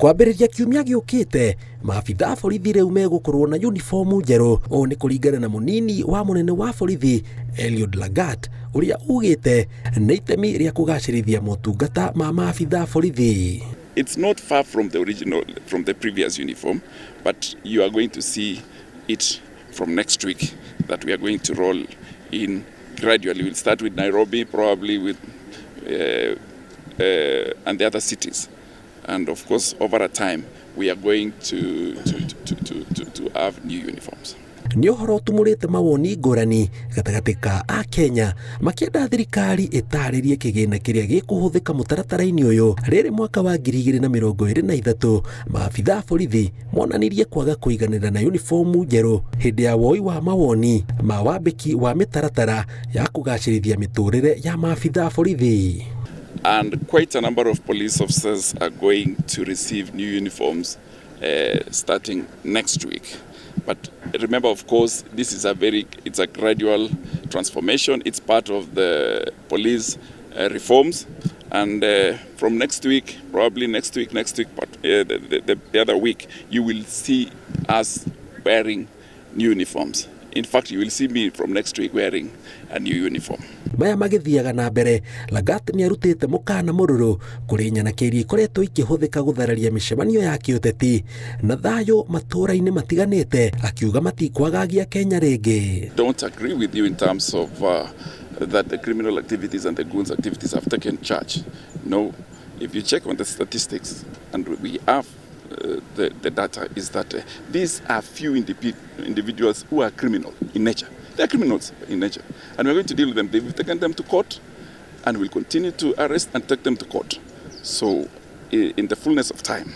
Kwambĩrĩria kiumia gĩũkĩte, maabitha borithi rĩu megũkorwo na yunibomu njerũ. O nĩ kũringana na mũnini wa mũnene wa borithi Lagat, ũrĩa ugĩte nĩ itemi rĩa kũgacĩrithia motungata ma maabitha borithi. It's not far from the previous uniform, but you are going to see it from next week that we are going to roll in gradually. We'll start with Nairobi, probably with and the other cities. And of course, over a time, we are going to have new uniforms. Nĩ ũhoro ũtumũrĩte mawoni ngũrani gatagatĩ ka a Kenya makĩenda thirikari ĩtarĩrie kĩgĩna kĩrĩa gĩkũhũthĩka mũtaratara-inĩ ũyũ. Rĩrĩ mwaka wa 2023 maabitha borithi monanirie kwaga kũiganĩra na yunibomu njerũ hĩndĩ ya woi wa mawoni ma wambĩki wa mĩtaratara ya kũgacĩrithia mĩtũrĩre ya maabitha borithi. And quite a number of police officers are going to receive new uniforms starting next week. But remember, of course, this is it's a gradual transformation. It's part of the police reforms. And from next week, probably next week, but the other week, you will see us wearing new uniforms. In fact, you will see me from next week wearing a new uniform. Maya magĩthiaga na mbere, Lagat nĩ arutĩte mũkana mũrũrũ kũrĩ nyanakĩri ikoretwo ikĩhũthĩka gũthararia mĩcemanio ya kĩũteti na thayũ matũũra-inĩ matiganĩte, akiuga matikwagagia Kenya rĩngĩ. Don't agree with you in terms of that the criminal activities and the goons activities have taken charge. No, if you check on the statistics, and we have the data, is that these are few individuals who are criminal in nature. They are criminals in nature. And we're going to deal with them. They've taken them to court, and we'll continue to arrest and take them to court. So in the fullness of time,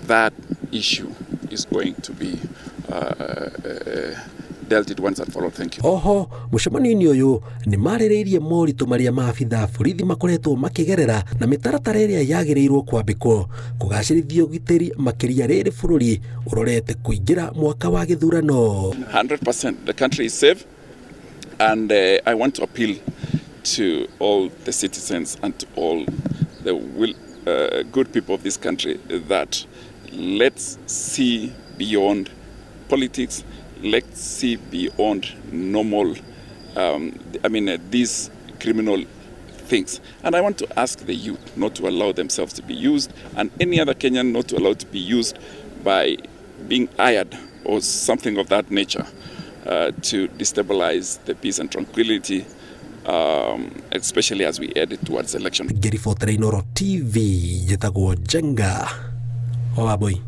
that issue is going to be dealt it once and for all. Thank you. Oho, mũcemanio-inĩ ũyũ nĩ marĩrĩirie moritũ marĩa maabitha borithi makoretwo makĩgerera na mĩtaratara ĩrĩa yagĩrĩirwo kwambĩkwo kũgacĩrithia ũgitĩri makĩria rĩrĩ bũrũri ũrorete kũingĩra mwaka wa gĩthurano. 100% the country is safe, and I want to appeal to all the citizens and to all the good people of this country that let's see beyond politics. Let's see beyond normal, these criminal things. And I want to ask the youth not to allow themselves to be used, and any other Kenyan not to allow to be used by being hired or something of that nature to destabilize the peace and tranquility, especially as we head towards election. Geri for Trainoro TV, Jetagwo Jenga, Oaboy.